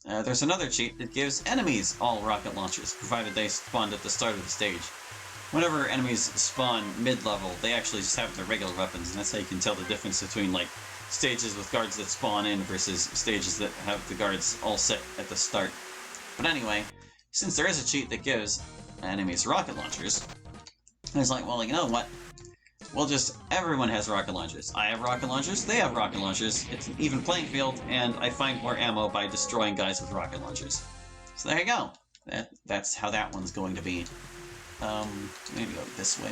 there's another cheat that gives enemies all rocket launchers, provided they spawned at the start of the stage. Whenever enemies spawn mid-level, they actually just have their regular weapons, and that's how you can tell the difference between, like, stages with guards that spawn in versus stages that have the guards all set at the start. But anyway, since there is a cheat that gives enemies rocket launchers, it's like, well, you know what? Everyone has rocket launchers. I have rocket launchers, they have rocket launchers, it's an even playing field, and I find more ammo by destroying guys with rocket launchers. So there you go. That's how that one's going to be. Maybe go this way.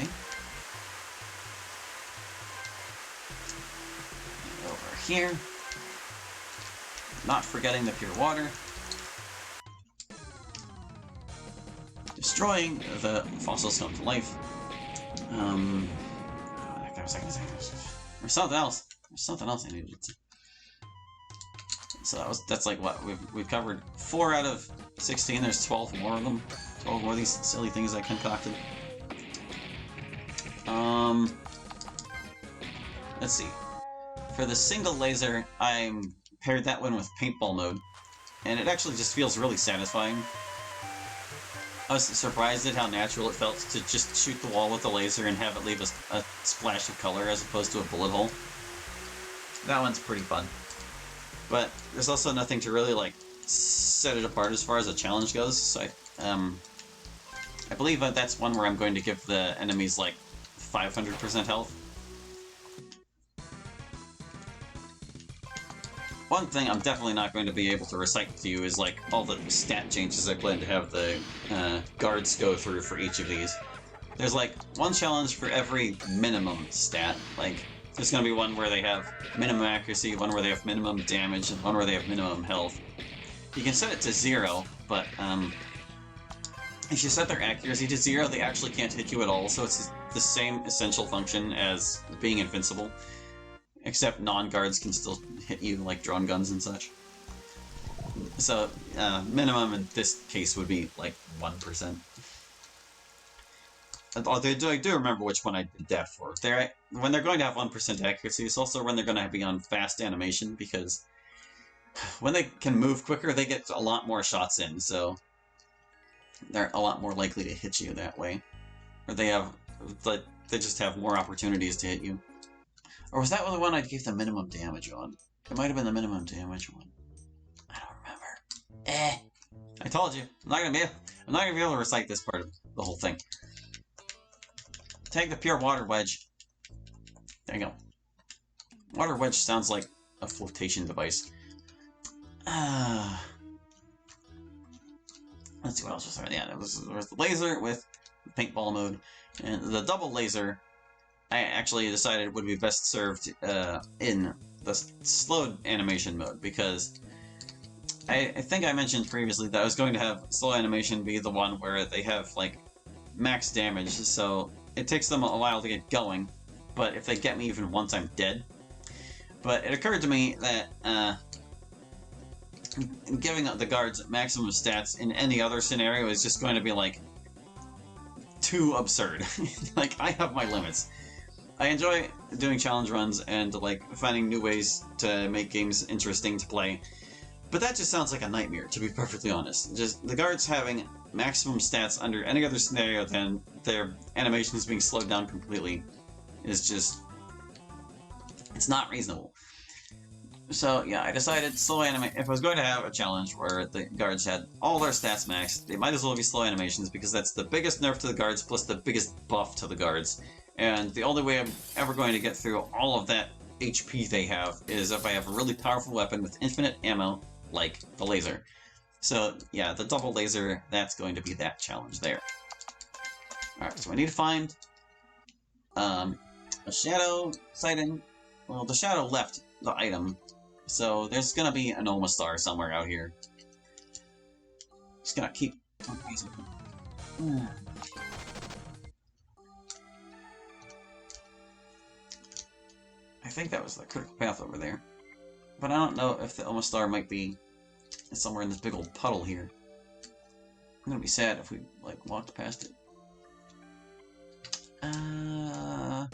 And over here. Not forgetting the pure water. Destroying the fossils come to life. There's something else. There's something else I needed to. So that's like what we've covered 4 out of 16. There's 12 more of them. 12 more of these silly things I concocted. Let's see. For the single laser, I paired that one with paintball mode, and it actually just feels really satisfying. I was surprised at how natural it felt to just shoot the wall with the laser and have it leave a splash of color as opposed to a bullet hole. That one's pretty fun. But there's also nothing to really, like, set it apart as far as a challenge goes, so I believe that's one where I'm going to give the enemies, like, 500% health. One thing I'm definitely not going to be able to recite to you is, like, all the stat changes I plan to have the guards go through for each of these. There's, like, one challenge for every minimum stat. Like, there's going to be one where they have minimum accuracy, one where they have minimum damage, and one where they have minimum health. You can set it to 0, but if you set their accuracy to 0, they actually can't hit you at all, so it's the same essential function as being invincible. Except non-guards can still hit you, like drone guns and such. So, minimum in this case would be, like, 1%. Although I do remember which one I did that for. When they're going to have 1% accuracy, it's also when they're going to be on fast animation, because when they can move quicker, they get a lot more shots in, so they're a lot more likely to hit you that way. Or they just have more opportunities to hit you. Or was that the one I gave the minimum damage on? It might have been the minimum damage one. I don't remember. I told you. I'm not gonna be able to recite this part of the whole thing. Take the pure water wedge. There you go. Water wedge sounds like a flotation device. Let's see what else was there. Yeah, there was the laser with the paintball mode, and the double laser I actually decided would be best served in the slowed animation mode, because I think I mentioned previously that I was going to have slow animation be the one where they have, like, max damage, so it takes them a while to get going, but if they get me even once, I'm dead. But it occurred to me that giving the guards maximum stats in any other scenario is just going to be, like, too absurd. Like, I have my limits. I enjoy doing challenge runs and, like, finding new ways to make games interesting to play, but that just sounds like a nightmare, to be perfectly honest. Just the guards having maximum stats under any other scenario than their animations being slowed down completely is just... it's not reasonable. So, yeah, I decided slow animate. If I was going to have a challenge where the guards had all their stats maxed, they might as well be slow animations, because that's the biggest nerf to the guards plus the biggest buff to the guards. And the only way I'm ever going to get through all of that HP they have is if I have a really powerful weapon with infinite ammo, like the laser. So, yeah, the double laser, that's going to be that challenge there. Alright, so I need to find a shadow sighting. Well, the shadow left the item, so there's gonna be an Oma Star somewhere out here. Just gotta keep... I think that was the critical path over there. But I don't know if the Oma Star might be somewhere in this big old puddle here. I'm gonna be sad if we, like, walked past it. I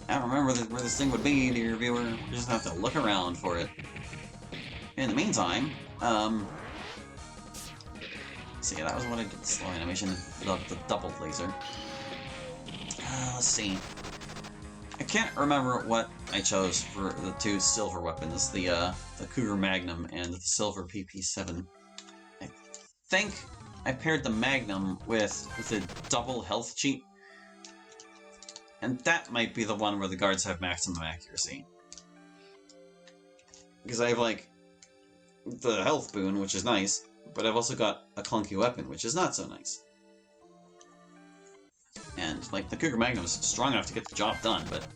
don't remember where this thing would be, dear viewer. We just have to look around for it. In the meantime, So yeah, that was what I did, the slow animation, the double laser. Let's see. I can't remember what I chose for the two silver weapons, the Cougar Magnum and the silver PP7. I think I paired the Magnum with the double health cheat, and that might be the one where the guards have maximum accuracy. Because I have, like, the health boon, which is nice, but I've also got a clunky weapon, which is not so nice. And, like, the Cougar Magnum is strong enough to get the job done, but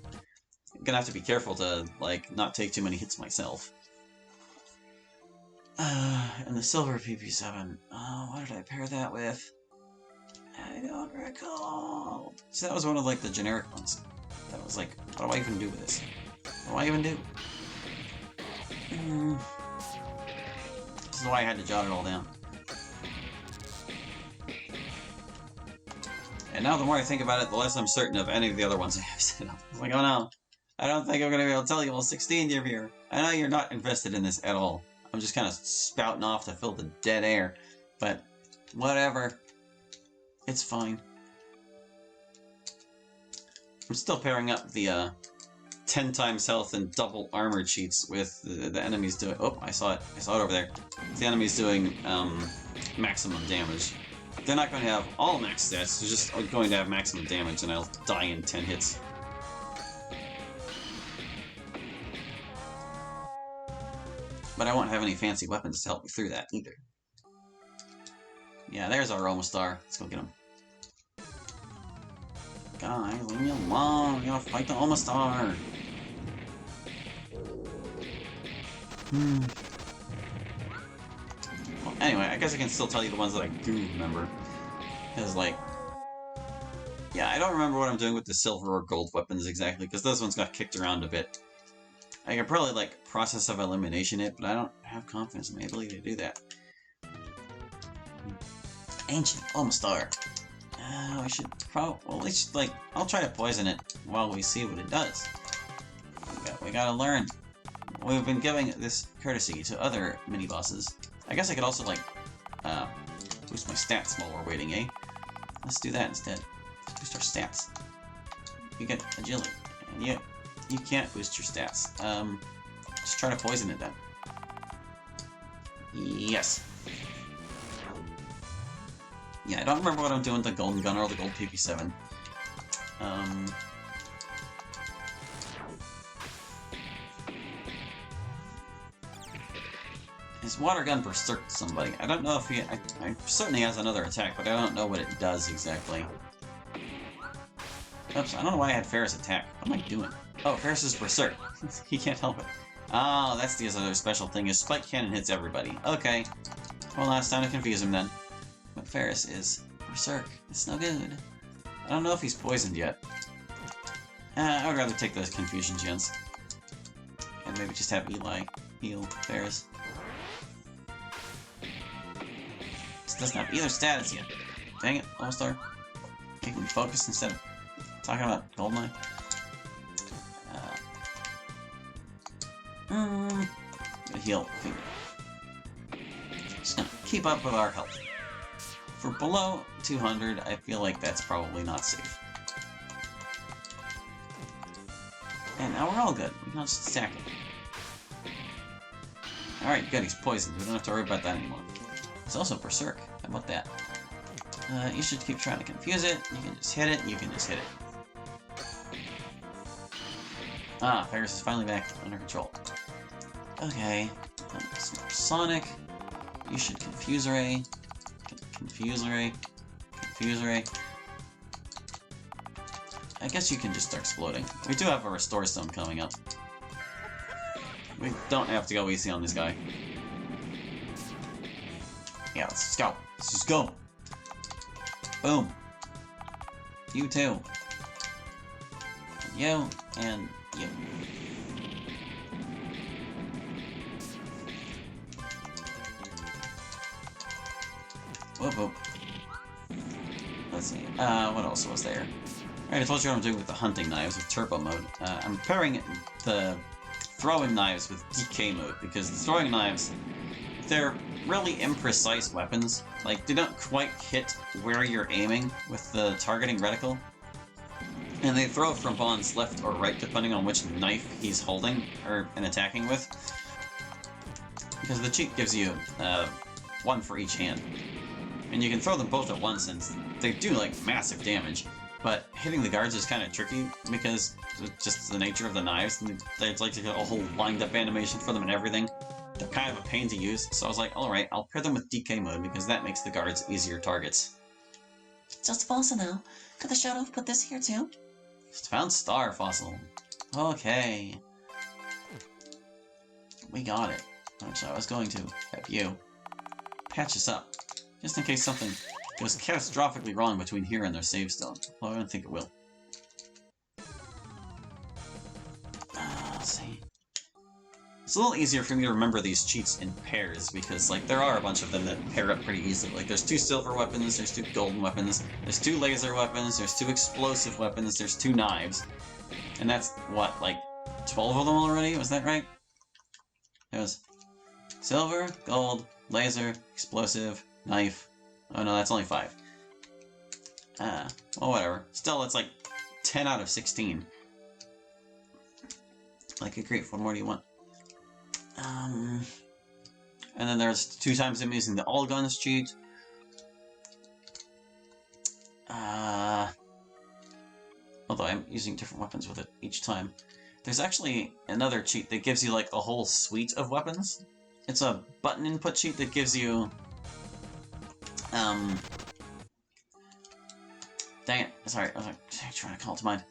I'm gonna have to be careful to, like, not take too many hits myself. And the silver PP7. Oh, what did I pair that with? I don't recall. So that was one of, like, the generic ones. That was like, what do I even do with this? What do I even do? This is why I had to jot it all down. And now the more I think about it, the less I'm certain of any of the other ones I have set up. It's like, oh no, I don't think I'm going to be able to tell you all 16 you're here. I know you're not invested in this at all. I'm just kind of spouting off to fill the dead air. But, whatever. It's fine. I'm still pairing up the 10 times health and double armor cheats with the enemies doing... Oh, I saw it. I saw it over there. The enemies doing maximum damage. They're not going to have all max stats, they're just going to have maximum damage, and I'll die in 10 hits. But I won't have any fancy weapons to help me through that, either. Yeah, there's our Omastar. Let's go get him. Guys, leave me alone. We gotta fight the Omastar. Well, anyway, I guess I can still tell you the ones that I do remember. Because, like... Yeah, I don't remember what I'm doing with the silver or gold weapons exactly, because those ones got kicked around a bit. I could probably, like, process of elimination it, but I don't have confidence in my ability to do that. Ancient Omastar. We should probably... Well, at least, like, I'll try to poison it while we see what it does. We gotta learn. We've been giving this courtesy to other mini-bosses. I guess I could also, like, boost my stats while we're waiting, eh? Let's do that instead. Let's boost our stats. You get agility. And you can't boost your stats. Just try to poison it then. Yes. Yeah, I don't remember what I'm doing with the golden gun or the gold PP7. His water gun berserked somebody. I don't know if he... I certainly has another attack, but I don't know what it does exactly. Oops, I don't know why I had Ferris attack. What am I doing? Oh, Ferris is berserk. He can't help it. Oh, that's the other special thing. His spike cannon hits everybody. Okay. Well, now it's time to confuse him then. But Ferris is berserk. It's no good. I don't know if he's poisoned yet. I would rather take those confusion chance. And maybe just have Eli heal Ferris. This doesn't have either status yet. Dang it, Omastar. Making me focus instead of talking about Goldeneye. Gonna heal. Just gonna keep up with our health. For below 200, I feel like that's probably not safe. And now we're all good. We can just stack it. Alright, good. He's poisoned. We don't have to worry about that anymore. He's also berserk. How about that? You should keep trying to confuse it. You can just hit it. You can just hit it. Ah, Ferris is finally back under control. Okay. Sonic. You should confuse Ray. Confuse Ray. Confuse Ray. I guess you can just start exploding. We do have a Restore Stone coming up. We don't have to go easy on this guy. Yeah, let's just go. Let's just go. Boom. You too. You and you. Whoop whoop. Let's see. What else was there? Alright, I told you what I'm doing with the hunting knives with turbo mode. I'm pairing the throwing knives with DK mode, because the throwing knives they're really imprecise weapons. Like, they don't quite hit where you're aiming with the targeting reticle. And they throw from Bond's left or right depending on which knife he's holding or and attacking with. Because the cheat gives you one for each hand. And you can throw them both at once and they do like massive damage. But hitting the guards is kind of tricky because just the nature of the knives. They'd like to get a whole lined up animation for them and everything. They're kind of a pain to use, so I was like, alright, I'll pair them with DK mode because that makes the guards easier targets. Just a fossil now. Could the Shadow put this here too? Just found star fossil. Okay. We got it. Which I was going to have you patch us up. Just in case something goes catastrophically wrong between here and their save stone. Well, I don't think it will. Let's see. It's a little easier for me to remember these cheats in pairs, because, like, there are a bunch of them that pair up pretty easily. Like, there's 2 silver weapons, there's 2 golden weapons, there's 2 laser weapons, there's 2 explosive weapons, there's 2 knives. And that's, what, like, 12 of them already? Was that right? It was silver, gold, laser, explosive, knife. Oh no, that's only 5. Well, whatever. Still, it's like 10 out of 16. Like, great, what more do you want? And then there's 2 times I'm using the all guns cheat. Although I'm using different weapons with it each time. There's actually another cheat that gives you like a whole suite of weapons. It's a button input cheat that gives you dang it, sorry, I was trying to call it to mind.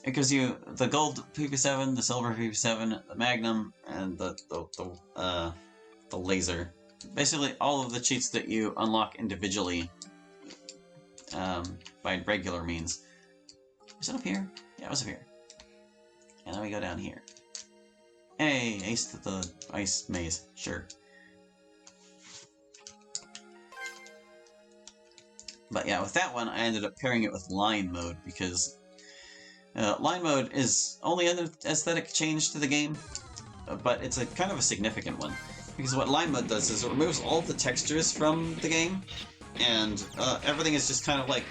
It gives you the gold Pp.51, the silver Pp.51, the magnum, and the laser. Basically, all of the cheats that you unlock individually by regular means. Is it up here? Yeah, it was up here. And then we go down here. Hey, ace to the ice maze. Sure. But yeah, with that one, I ended up pairing it with line mode because line mode is only an aesthetic change to the game, but it's a kind of a significant one. Because what line mode does is it removes all the textures from the game, and everything is just kind of like,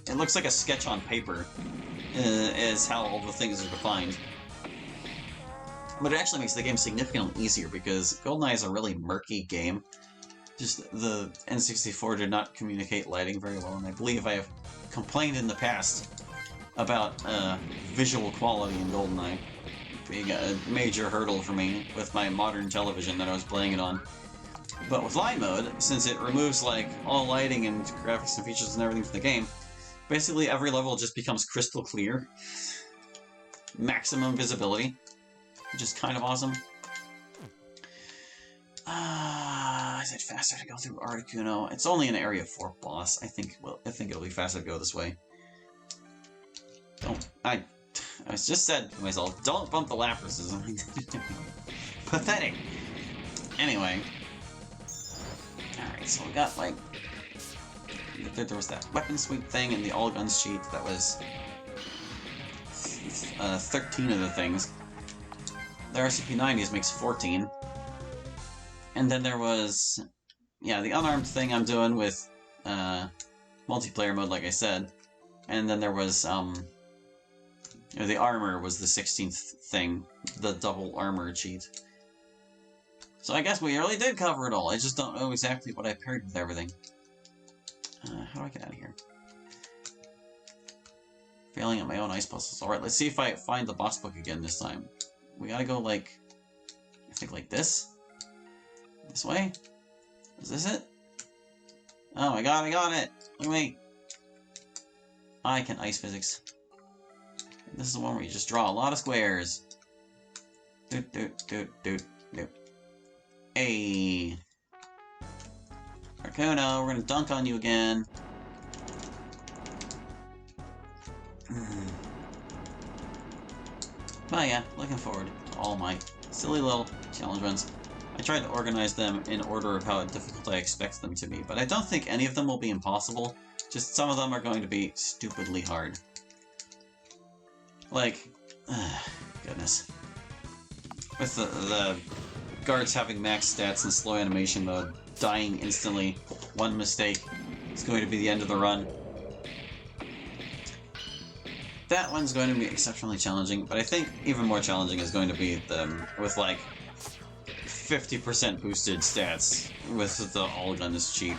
it looks like a sketch on paper, is how all the things are defined. But it actually makes the game significantly easier because GoldenEye is a really murky game. Just the N64 did not communicate lighting very well, and I believe I have complained in the past about visual quality in GoldenEye being a major hurdle for me with my modern television that I was playing it on. But with line mode, since it removes like all lighting and graphics and features and everything from the game, basically every level just becomes crystal clear. Maximum visibility, which is kind of awesome. Is it faster to go through Articuno? It's only an Area 4 boss. I think it'll be faster to go this way. I just said to myself, don't bump the Laprases. Pathetic. Anyway. Alright, so we got like... There was that weapon suite thing and the all guns cheat that was 13 of the things. The RCP-90s makes 14. And then there was, yeah, the unarmed thing I'm doing with multiplayer mode, like I said. And then there was, the armor was the 16th thing, the double armor cheat. So I guess we really did cover it all. I just don't know exactly what I paired with everything. How do I get out of here? Failing at my own ice puzzles. Alright, let's see if I find the boss book again this time. We gotta go like, I think like this? This way? Is this it? Oh my god, I got it! Look at me! I can ice physics. This is the one where you just draw a lot of squares. Doot doot doot doot doot. Hey! Arcano, we're gonna dunk on you again. But yeah, looking forward to all my silly little challenge runs. I tried to organize them in order of how difficult I expect them to be, but I don't think any of them will be impossible. Just some of them are going to be stupidly hard. Like, goodness. With the guards having max stats in slow animation mode, dying instantly, one mistake, is going to be the end of the run. That one's going to be exceptionally challenging, but I think even more challenging is going to be them with like 50% boosted stats with the all guns cheap,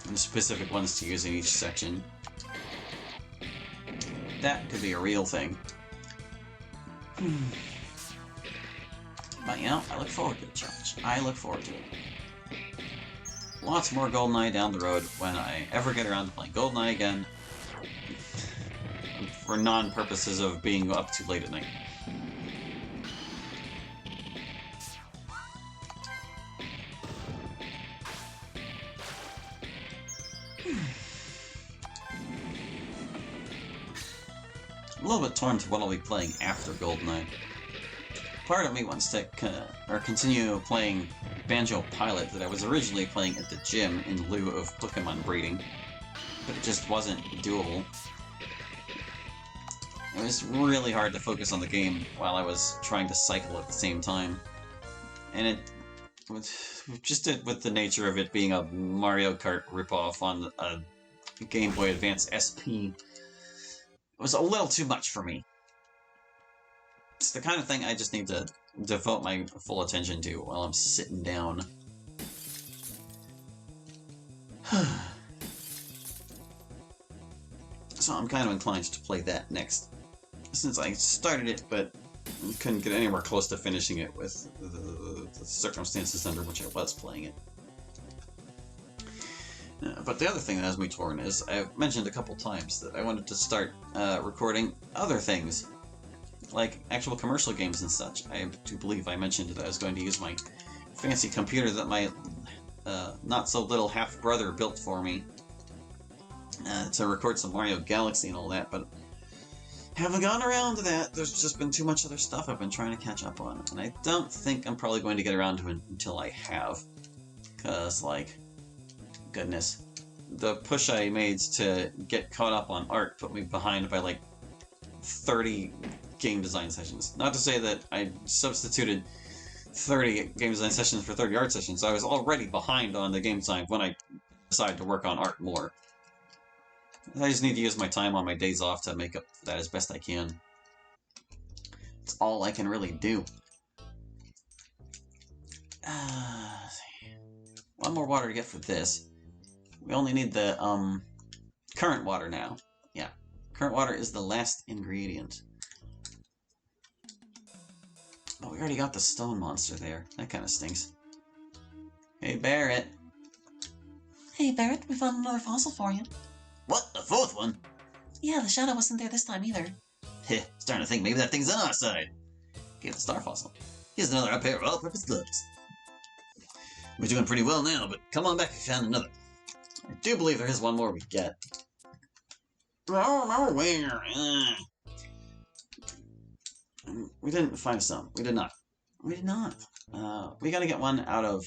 and specific ones to use in each section. That could be a real thing. But you know, I look forward to the challenge. I look forward to it. Lots more GoldenEye down the road when I ever get around to playing GoldenEye again. For non-purposes of being up too late at night. I'm a little bit torn to what I'll be playing after GoldenEye. Part of me wants to continue playing Banjo Pilot that I was originally playing at the gym in lieu of Pokémon breeding, but it just wasn't doable. It was really hard to focus on the game while I was trying to cycle at the same time. And it just with the nature of it being a Mario Kart ripoff on a Game Boy Advance SP, it was a little too much for me. It's the kind of thing I just need to devote my full attention to while I'm sitting down. So I'm kind of inclined to play that next. Since I started it, but couldn't get anywhere close to finishing it with the circumstances under which I was playing it. But the other thing that has me torn is, I've mentioned a couple times that I wanted to start recording other things, like actual commercial games and such. I do believe I mentioned that I was going to use my fancy computer that my not-so-little half-brother built for me to record some Mario Galaxy and all that, but haven't gotten around to that. There's just been too much other stuff I've been trying to catch up on, and I don't think I'm probably going to get around to it until I have. Because, like, goodness, the push I made to get caught up on art put me behind by, like, 30 game design sessions. Not to say that I substituted 30 game design sessions for 30 art sessions. I was already behind on the game design when I decided to work on art more. I just need to use my time on my days off to make up for that as best I can. It's all I can really do. One more water to get for this. We only need the current water now. Yeah, current water is the last ingredient. Oh, we already got the stone monster there. That kind of stinks. Hey, Barret. Hey, Barret, we found another fossil for you. What? The fourth one? Yeah, the shadow wasn't there this time either. Heh, starting to think maybe that thing's on our side. Get the star fossil. Here's another pair of all-purpose gloves. We're doing pretty well now, but come on back if you found another. I do believe there is one more we get. Oh, where? We didn't find some. We did not. We did not. We gotta get one out of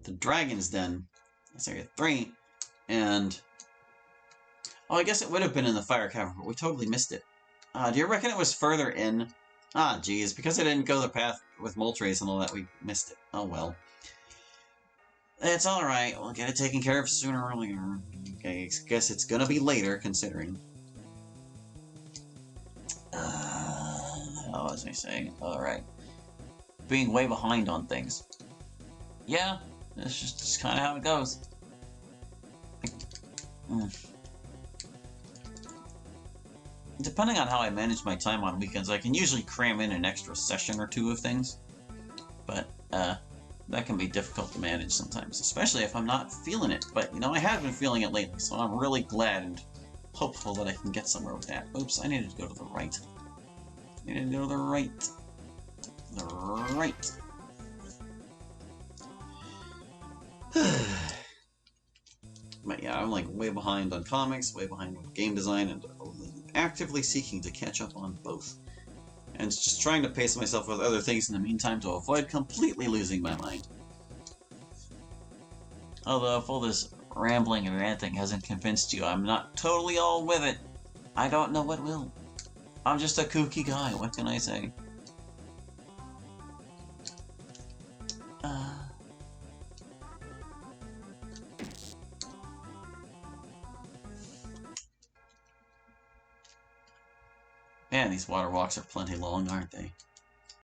the Dragon's Den. That's area 3. And... oh, I guess it would have been in the Fire Cavern, but we totally missed it. Do you reckon it was further in? Ah, geez, because I didn't go the path with Moltres and all that, we missed it. Oh, well. It's alright, we'll get it taken care of sooner or later. Okay, I guess it's gonna be later, considering. What was I saying? Alright. Being way behind on things. Yeah, that's just kind of how it goes. Depending on how I manage my time on weekends, I can usually cram in an extra session or two of things. But, that can be difficult to manage sometimes, especially if I'm not feeling it. But, you know, I have been feeling it lately, so I'm really glad and hopeful that I can get somewhere with that. Oops, I needed to go to the right. I needed to go to the right. The right. But yeah, I'm like way behind on comics, way behind on game design, and actively seeking to catch up on both. And just trying to pace myself with other things in the meantime to avoid completely losing my mind. Although if all this rambling and ranting hasn't convinced you I'm not totally all with it, I don't know what will. I'm just a kooky guy, what can I say? Man, these water walks are plenty long, aren't they?